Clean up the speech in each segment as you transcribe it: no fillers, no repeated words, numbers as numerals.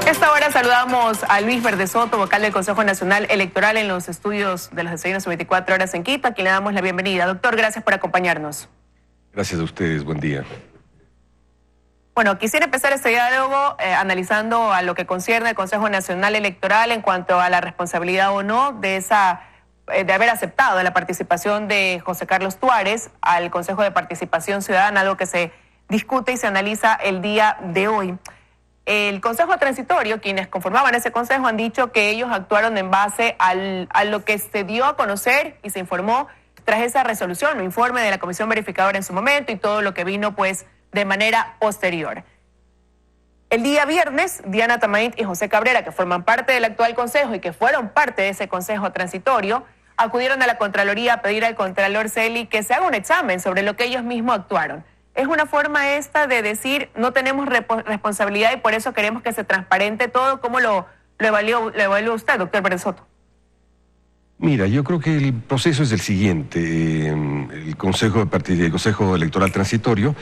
Esta hora saludamos a Luis Verdesoto, vocal del Consejo Nacional Electoral en los estudios de los desayunos 24 horas en Quito, a quien le damos la bienvenida. Doctor, gracias por acompañarnos. Gracias a ustedes, buen día. Bueno, quisiera empezar este diálogo analizando a lo que concierne al Consejo Nacional Electoral en cuanto a la responsabilidad o no de haber aceptado la participación de José Carlos Tuárez al Consejo de Participación Ciudadana, algo que se discute y se analiza el día de hoy. El Consejo Transitorio, quienes conformaban ese consejo, han dicho que ellos actuaron en base a lo que se dio a conocer y se informó tras esa resolución o informe de la Comisión Verificadora en su momento y todo lo que vino pues de manera posterior. El día viernes, Diana Tamain y José Cabrera, que forman parte del actual consejo y que fueron parte de ese consejo transitorio, acudieron a la Contraloría a pedir al Contralor Celi que se haga un examen sobre lo que ellos mismos actuaron. ¿Es una forma esta de decir no tenemos responsabilidad y por eso queremos que se transparente todo? ¿Cómo lo evaluó usted, doctor Verdesoto? Mira, yo creo que el proceso es el siguiente. El Consejo Electoral Transitorio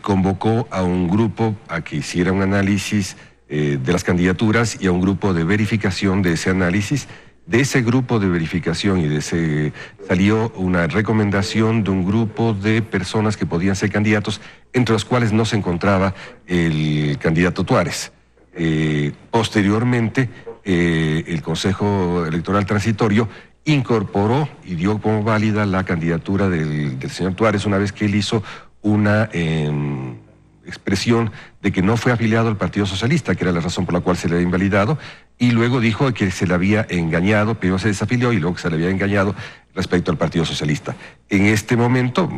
convocó a un grupo a que hiciera un análisis de las candidaturas y a un grupo de verificación de ese análisis. De ese grupo de verificación salió una recomendación de un grupo de personas que podían ser candidatos, entre los cuales no se encontraba el candidato Tuárez. Posteriormente, el Consejo Electoral Transitorio incorporó y dio como válida la candidatura del señor Tuárez una vez que él hizo una expresión de que no fue afiliado al Partido Socialista, que era la razón por la cual se le había invalidado, y luego dijo que se le había engañado, primero se desafilió y luego que se le había engañado respecto al Partido Socialista. En este momento,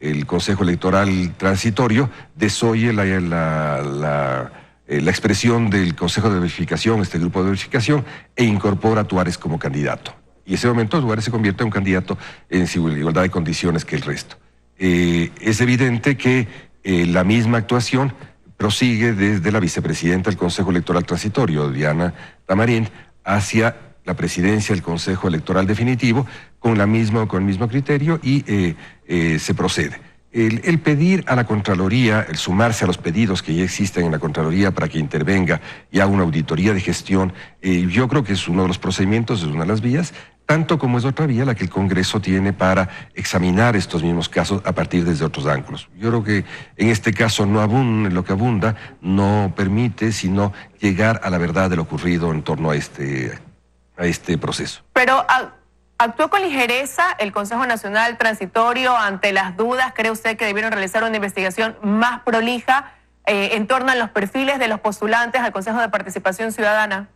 el Consejo Electoral Transitorio desoye la expresión del Consejo de Verificación, este grupo de verificación, e incorpora a Tuárez como candidato. Y en ese momento Tuárez se convierte en un candidato en igualdad de condiciones que el resto. Es evidente que la misma actuación prosigue desde la vicepresidenta del Consejo Electoral Transitorio, Diana Tamarin, hacia la presidencia del Consejo Electoral Definitivo con el mismo criterio y se procede. El pedir a la Contraloría, el sumarse a los pedidos que ya existen en la Contraloría para que intervenga y haga una auditoría de gestión, yo creo que es uno de los procedimientos, es una de las vías, tanto como es otra vía la que el Congreso tiene para examinar estos mismos casos a partir desde otros ángulos. Yo creo que en este caso lo que abunda no permite sino llegar a la verdad de lo ocurrido en torno a este proceso. Pero ¿actuó con ligereza el Consejo Nacional Transitorio ante las dudas? ¿Cree usted que debieron realizar una investigación más prolija en torno a los perfiles de los postulantes al Consejo de Participación Ciudadana?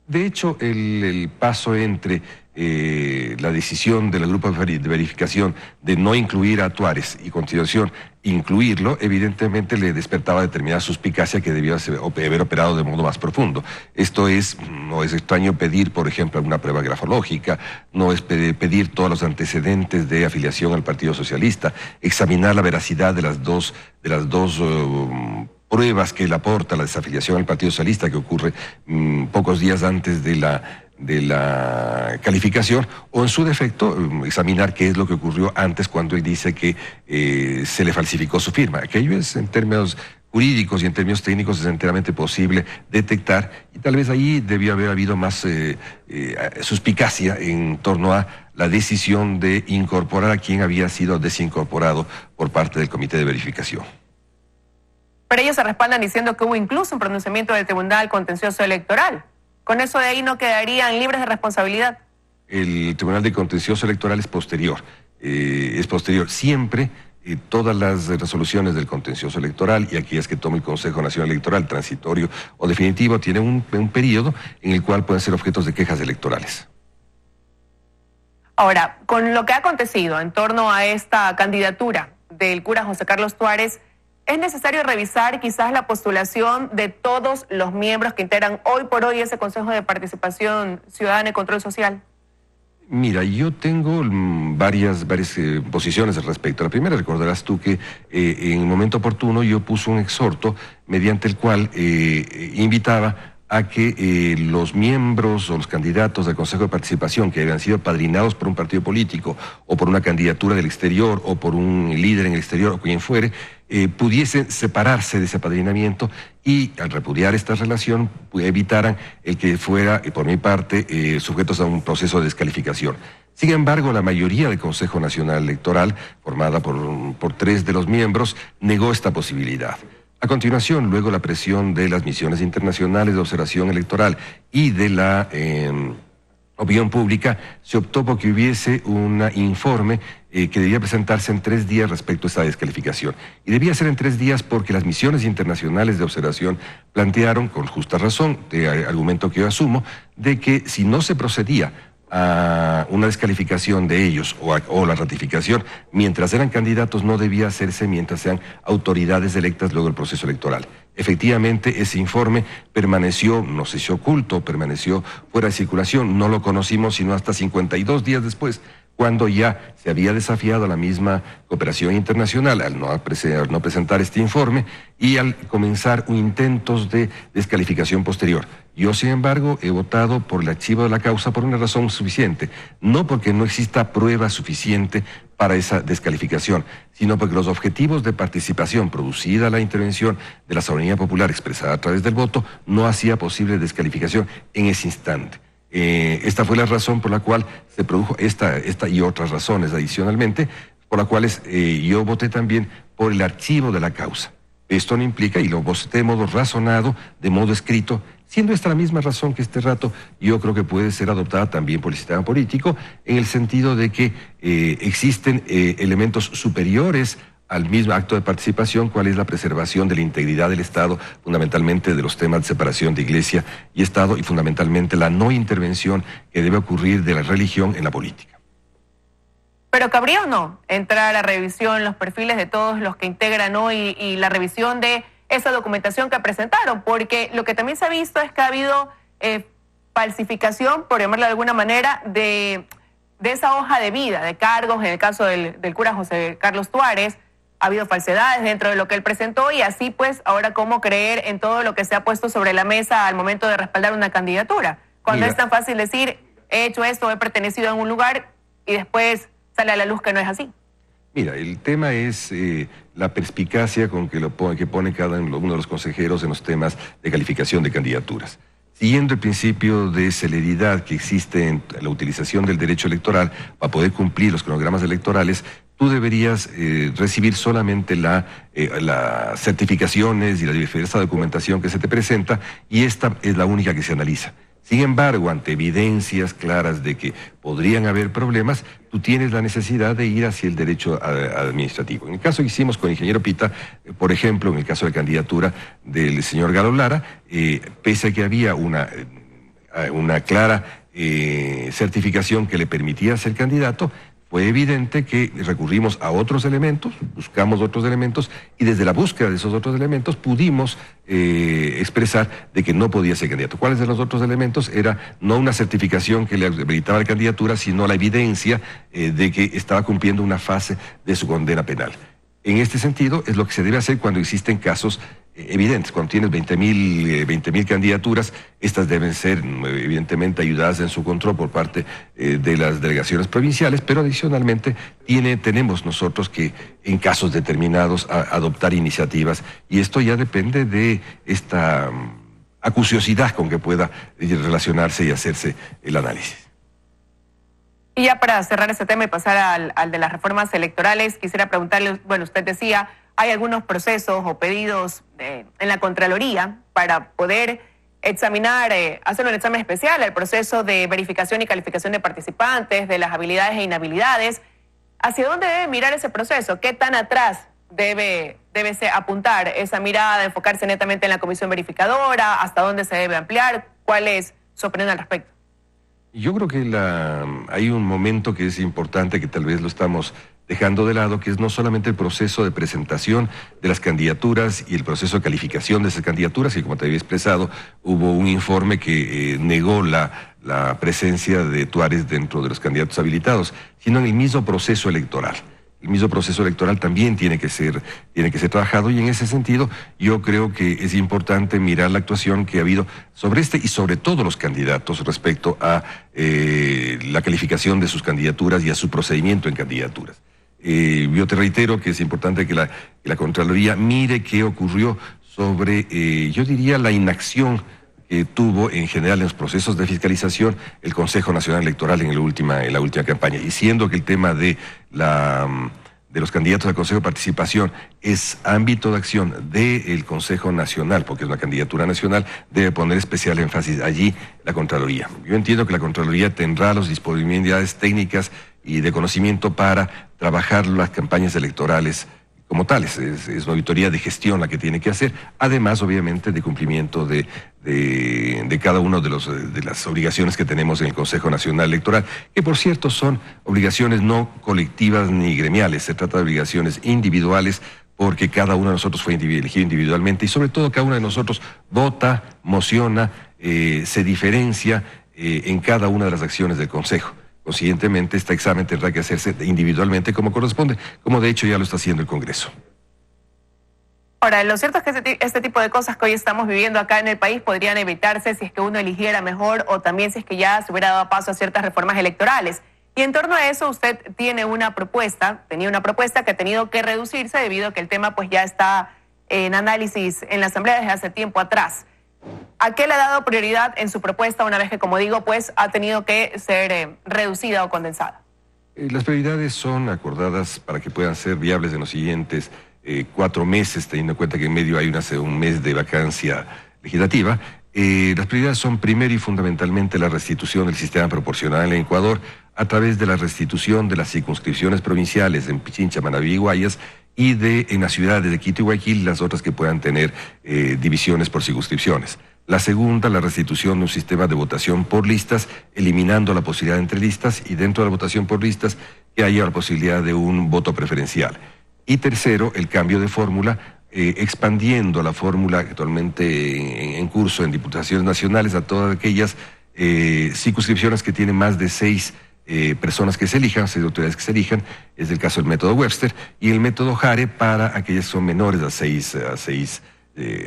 De hecho, el paso entre la decisión del grupo de verificación de no incluir a Tuárez y continuación incluirlo, evidentemente le despertaba determinada suspicacia que debía haber operado de modo más profundo. No es extraño pedir, por ejemplo, alguna prueba grafológica, no es pedir todos los antecedentes de afiliación al Partido Socialista, examinar la veracidad de las dos pruebas que él aporta, la desafiliación al Partido Socialista que ocurre pocos días antes de la calificación, o en su defecto examinar qué es lo que ocurrió antes cuando él dice que se le falsificó su firma. Aquello es, en términos jurídicos y en términos técnicos, es enteramente posible detectar, y tal vez ahí debió haber habido más suspicacia en torno a la decisión de incorporar a quien había sido desincorporado por parte del Comité de Verificación. Pero ellos se respaldan diciendo que hubo incluso un pronunciamiento del Tribunal Contencioso Electoral. ¿Con eso de ahí no quedarían libres de responsabilidad? El Tribunal de Contencioso Electoral es posterior. Siempre todas las resoluciones del contencioso electoral y aquellas que tome el Consejo Nacional Electoral, transitorio o definitivo, tienen un periodo en el cual pueden ser objetos de quejas electorales. Ahora, con lo que ha acontecido en torno a esta candidatura del cura José Carlos Tuárez, ¿es necesario revisar quizás la postulación de todos los miembros que integran hoy por hoy ese Consejo de Participación Ciudadana y Control Social? Mira, yo tengo varias posiciones al respecto. La primera, recordarás tú que en el momento oportuno yo puse un exhorto mediante el cual invitaba a que los miembros o los candidatos del Consejo de Participación que habían sido padrinados por un partido político o por una candidatura del exterior o por un líder en el exterior o quien fuere, pudiesen separarse de ese apadrinamiento y al repudiar esta relación evitaran el que fuera, por mi parte, sujetos a un proceso de descalificación. Sin embargo, la mayoría del Consejo Nacional Electoral, formada por 3 de los miembros, negó esta posibilidad. A continuación, luego la presión de las misiones internacionales de observación electoral y de la opinión pública, se optó por que hubiese un informe que debía presentarse en 3 días respecto a esta descalificación. Y debía ser en 3 días porque las misiones internacionales de observación plantearon, con justa razón, de argumento que yo asumo, de que si no se procedía a una descalificación de ellos o la ratificación, mientras eran candidatos, no debía hacerse mientras sean autoridades electas luego del proceso electoral. Efectivamente, ese informe permaneció, no sé si oculto, permaneció fuera de circulación, no lo conocimos sino hasta 52 días después, cuando ya se había desafiado a la misma cooperación internacional al no presentar este informe y al comenzar intentos de descalificación posterior. Yo, sin embargo, he votado por el archivo de la causa por una razón suficiente, no porque no exista prueba suficiente para esa descalificación, sino porque los objetivos de participación producida la intervención de la soberanía popular expresada a través del voto no hacía posible descalificación en ese instante. Esta fue la razón por la cual se produjo esta y otras razones adicionalmente, por las cuales yo voté también por el archivo de la causa. Esto no implica, y lo voté de modo razonado, de modo escrito, siendo esta la misma razón que este rato yo creo que puede ser adoptada también por el sistema político, en el sentido de que existen elementos superiores al mismo acto de participación, cuál es la preservación de la integridad del Estado, fundamentalmente de los temas de separación de Iglesia y Estado, y fundamentalmente la no intervención que debe ocurrir de la religión en la política. Pero cabría o no entrar a la revisión, los perfiles de todos los que integran hoy y la revisión de esa documentación que presentaron, porque lo que también se ha visto es que ha habido falsificación, por llamarlo de alguna manera, de esa hoja de vida, de cargos, en el caso del cura José Carlos Tuárez. Ha habido falsedades dentro de lo que él presentó y así pues ahora cómo creer en todo lo que se ha puesto sobre la mesa al momento de respaldar una candidatura. Cuando es tan fácil decir, he hecho esto, he pertenecido a un lugar y después sale a la luz que no es así. Mira, el tema es la perspicacia con que pone cada uno de los consejeros en los temas de calificación de candidaturas. Siguiendo el principio de celeridad que existe en la utilización del derecho electoral para poder cumplir los cronogramas electorales, tú deberías recibir solamente las certificaciones y la diversa documentación que se te presenta, y esta es la única que se analiza. Sin embargo, ante evidencias claras de que podrían haber problemas, tú tienes la necesidad de ir hacia el derecho administrativo. En el caso que hicimos con el ingeniero Pita, por ejemplo, en el caso de la candidatura del señor Galo Lara, pese a que había una clara certificación que le permitía ser candidato, fue evidente que recurrimos a otros elementos, buscamos otros elementos y desde la búsqueda de esos otros elementos pudimos expresar de que no podía ser candidato. ¿Cuáles de los otros elementos? Era no una certificación que le habilitaba la candidatura, sino la evidencia de que estaba cumpliendo una fase de su condena penal. En este sentido es lo que se debe hacer cuando existen casos evidentes. Cuando tienes 20.000 candidaturas, estas deben ser evidentemente ayudadas en su control por parte de las delegaciones provinciales, pero adicionalmente tenemos nosotros que en casos determinados adoptar iniciativas, y esto ya depende de esta acuciosidad con que pueda relacionarse y hacerse el análisis. Y ya para cerrar ese tema y pasar al de las reformas electorales, quisiera preguntarle, bueno, usted decía, hay algunos procesos o pedidos en la Contraloría para poder examinar, hacer un examen especial al proceso de verificación y calificación de participantes, de las habilidades e inhabilidades. ¿Hacia dónde debe mirar ese proceso? ¿Qué tan atrás debe apuntar esa mirada, enfocarse netamente en la comisión verificadora? ¿Hasta dónde se debe ampliar? ¿Cuál es su opinión al respecto? Yo creo que hay un momento que es importante, que tal vez lo estamos dejando de lado, que es no solamente el proceso de presentación de las candidaturas y el proceso de calificación de esas candidaturas, que como te había expresado, hubo un informe que negó la presencia de Tuárez dentro de los candidatos habilitados, sino en el mismo proceso electoral. el mismo proceso electoral también tiene que ser trabajado, y en ese sentido yo creo que es importante mirar la actuación que ha habido sobre este y sobre todos los candidatos respecto a la calificación de sus candidaturas y a su procedimiento en candidaturas. Yo te reitero que es importante que la Contraloría mire qué ocurrió sobre, yo diría, la inacción que tuvo en general en los procesos de fiscalización el Consejo Nacional Electoral en la última campaña, y siendo que el tema de los candidatos al Consejo de Participación es ámbito de acción del Consejo Nacional, porque es una candidatura nacional, debe poner especial énfasis allí la Contraloría. Yo entiendo que la Contraloría tendrá las disponibilidades técnicas y de conocimiento para trabajar las campañas electorales como tales. Es una auditoría de gestión la que tiene que hacer, además obviamente de cumplimiento de cada uno de las obligaciones que tenemos en el Consejo Nacional Electoral, que por cierto son obligaciones no colectivas ni gremiales, se trata de obligaciones individuales, porque cada uno de nosotros fue elegido individualmente, y sobre todo cada uno de nosotros vota, mociona, se diferencia en cada una de las acciones del Consejo. Consiguientemente, este examen tendrá que hacerse individualmente como corresponde, como de hecho ya lo está haciendo el Congreso. Ahora, lo cierto es que este tipo de cosas que hoy estamos viviendo acá en el país podrían evitarse si es que uno eligiera mejor, o también si es que ya se hubiera dado paso a ciertas reformas electorales. Y en torno a eso usted tenía una propuesta que ha tenido que reducirse debido a que el tema pues ya está en análisis en la Asamblea desde hace tiempo atrás. ¿A qué le ha dado prioridad en su propuesta una vez que, como digo, pues ha tenido que ser reducida o condensada? Las prioridades son acordadas para que puedan ser viables en los siguientes 4 meses, teniendo en cuenta que en medio hay un mes de vacancia legislativa. Las prioridades son primero y fundamentalmente la restitución del sistema proporcional en Ecuador a través de la restitución de las circunscripciones provinciales en Pichincha, Manabí y Guayas, y en las ciudades de Quito y Guayaquil, las otras que puedan tener divisiones por circunscripciones. La segunda, la restitución de un sistema de votación por listas, eliminando la posibilidad entre listas, y dentro de la votación por listas que haya la posibilidad de un voto preferencial. Y tercero, el cambio de fórmula, expandiendo la fórmula actualmente en curso en diputaciones nacionales a todas aquellas circunscripciones que tienen más de 6 personas que se elijan, 6 autoridades que se elijan. Es el caso del método Webster, y el método Jare para aquellas que son menores a 6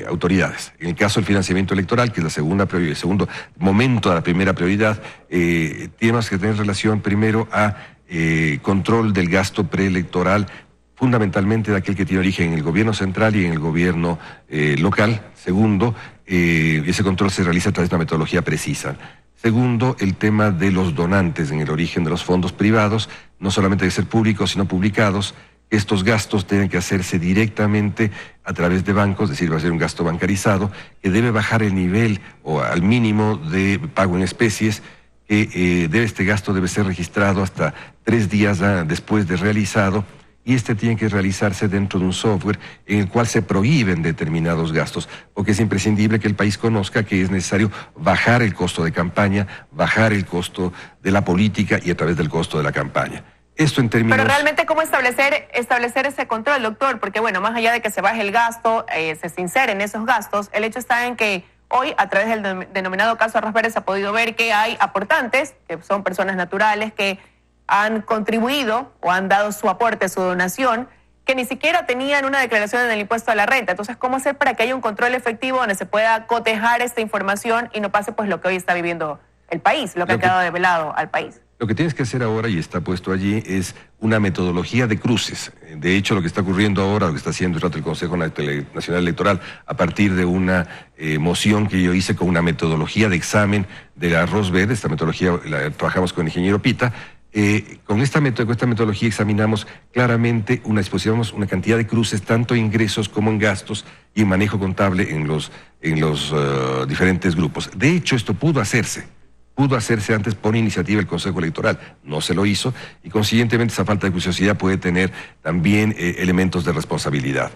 autoridades. En el caso del financiamiento electoral, que es la segunda prioridad, el segundo momento de la primera prioridad, tenemos que tener relación primero a control del gasto preelectoral, fundamentalmente de aquel que tiene origen en el gobierno central y en el gobierno local. Segundo, ese control se realiza a través de una metodología precisa. Segundo, el tema de los donantes en el origen de los fondos privados, no solamente de ser públicos, sino publicados. Estos gastos tienen que hacerse directamente a través de bancos, es decir, va a ser un gasto bancarizado, que debe bajar el nivel o al mínimo de pago en especies, que este gasto debe ser registrado hasta 3 días después de realizado, y este tiene que realizarse dentro de un software en el cual se prohíben determinados gastos, porque es imprescindible que el país conozca que es necesario bajar el costo de campaña, bajar el costo de la política y a través del costo de la campaña. Esto en términos... Pero realmente, ¿cómo establecer ese control, doctor? Porque bueno, más allá de que se baje el gasto, se inseren esos gastos, el hecho está en que hoy, a través del denominado caso Arroz Verde, se ha podido ver que hay aportantes, que son personas naturales, que han contribuido o han dado su aporte, su donación, que ni siquiera tenían una declaración en el impuesto a la renta. Entonces, ¿cómo hacer para que haya un control efectivo donde se pueda cotejar esta información y no pase pues lo que hoy está viviendo el país, lo que ha quedado develado al país? Lo que tienes que hacer ahora, y está puesto allí, es una metodología de cruces. De hecho, lo que está ocurriendo ahora, lo que está haciendo el Consejo Nacional Electoral, a partir de una moción que yo hice con una metodología de examen del Arroz Verde, esta metodología la trabajamos con el ingeniero Pita. Con esta metodología examinamos claramente una cantidad de cruces, tanto en ingresos como en gastos y en manejo contable en los diferentes grupos. De hecho, esto pudo hacerse antes por iniciativa del Consejo Electoral, no se lo hizo, y consiguientemente esa falta de curiosidad puede tener también elementos de responsabilidad.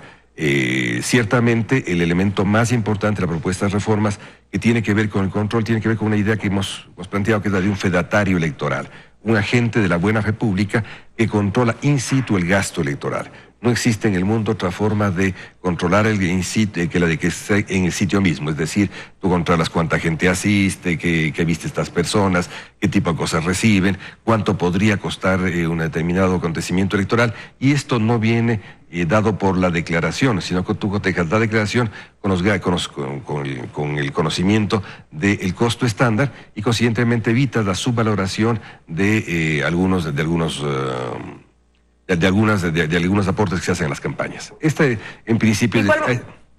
Ciertamente el elemento más importante de la propuesta de reformas que tiene que ver con el control, tiene que ver con una idea que hemos planteado, que es la de un fedatario electoral, un agente de la buena fe pública que controla in situ el gasto electoral. No existe en el mundo otra forma de controlar el sitio que la de que esté en el sitio mismo. Es decir, tú controlas cuánta gente asiste, qué viste estas personas, qué tipo de cosas reciben, cuánto podría costar un determinado acontecimiento electoral. Y esto no viene dado por la declaración, sino que tú cotejas la declaración con el conocimiento del costo estándar y consiguientemente evitas la subvaloración de algunos aportes que se hacen en las campañas. En principio...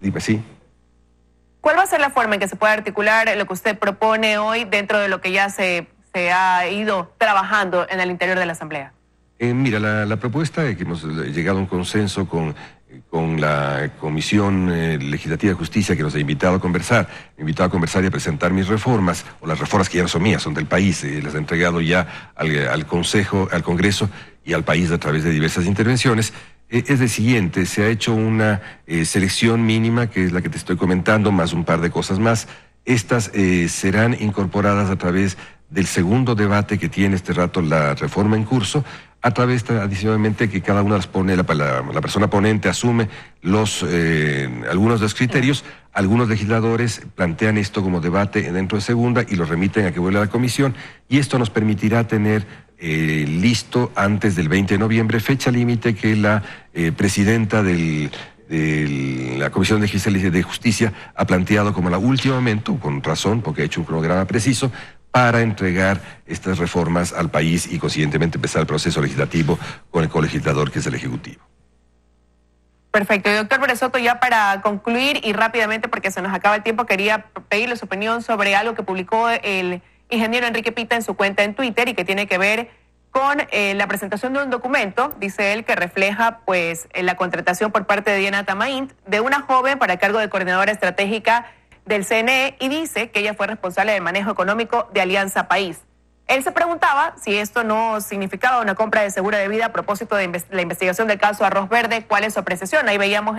dime, sí. ¿Cuál va a ser la forma en que se pueda articular lo que usted propone hoy dentro de lo que ya se ha ido trabajando en el interior de la Asamblea? Mira, la propuesta es que hemos llegado a un consenso con la Comisión Legislativa de Justicia, que nos ha invitado a conversar. Me ha invitado a conversar y a presentar mis reformas, o las reformas que ya no son mías, son del país. Las he entregado ya al Consejo, al Congreso y al país a través de diversas intervenciones. Es el siguiente: se ha hecho una selección mínima, que es la que te estoy comentando, más un par de cosas más. Estas serán incorporadas a través del segundo debate que tiene este rato la reforma en curso, a través adicionalmente que cada una las pone, la persona ponente asume algunos de los criterios. Algunos legisladores plantean esto como debate dentro de segunda y lo remiten a que vuelva a la comisión, y esto nos permitirá tener listo antes del 20 de noviembre, fecha límite que la presidenta de la Comisión de Justicia ha planteado como el último momento, con razón, porque ha hecho un cronograma preciso, para entregar estas reformas al país y consiguientemente empezar el proceso legislativo con el colegislador, que es el Ejecutivo. Perfecto. Y doctor Bresoto, ya para concluir y rápidamente, porque se nos acaba el tiempo, quería pedirle su opinión sobre algo que publicó el ingeniero Enrique Pita en su cuenta en Twitter y que tiene que ver con la presentación de un documento, dice él, que refleja pues la contratación por parte de Diana Tamaint de una joven para el cargo de coordinadora estratégica del CNE, y dice que ella fue responsable del manejo económico de Alianza País. Él se preguntaba si esto no significaba una compra de seguro de vida a propósito de la investigación del caso Arroz Verde. ¿Cuál es su apreciación? Ahí veíamos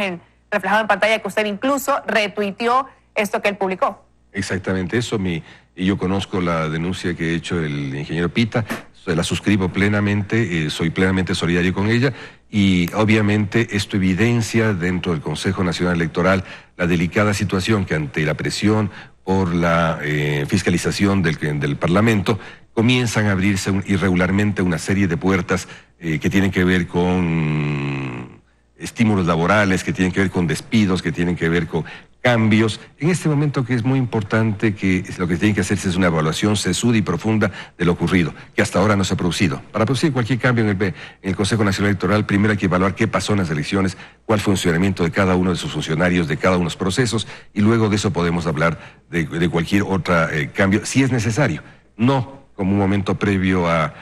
reflejado en pantalla que usted incluso retuiteó esto que él publicó. Exactamente eso. Y yo conozco la denuncia que ha hecho el ingeniero Pita, la suscribo plenamente, soy plenamente solidario con ella, y obviamente esto evidencia dentro del Consejo Nacional Electoral la delicada situación que, ante la presión por la fiscalización del Parlamento, comienzan a abrirse irregularmente una serie de puertas que tienen que ver con estímulos laborales, que tienen que ver con despidos, que tienen que ver con cambios. En este momento, que es muy importante, que lo que tiene que hacerse es una evaluación sesuda y profunda de lo ocurrido, que hasta ahora no se ha producido. Para producir cualquier cambio en el Consejo Nacional Electoral, primero hay que evaluar qué pasó en las elecciones, cuál fue el funcionamiento de cada uno de sus funcionarios, de cada uno de los procesos, y luego de eso podemos hablar de cualquier otro cambio, si es necesario, no como un momento previo a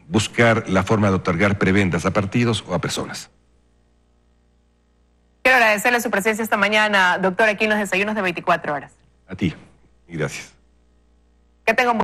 buscar la forma de otorgar prebendas a partidos o a personas. Quiero agradecerle su presencia esta mañana, doctor, aquí en los desayunos de 24 horas. A ti, y gracias. Que tenga un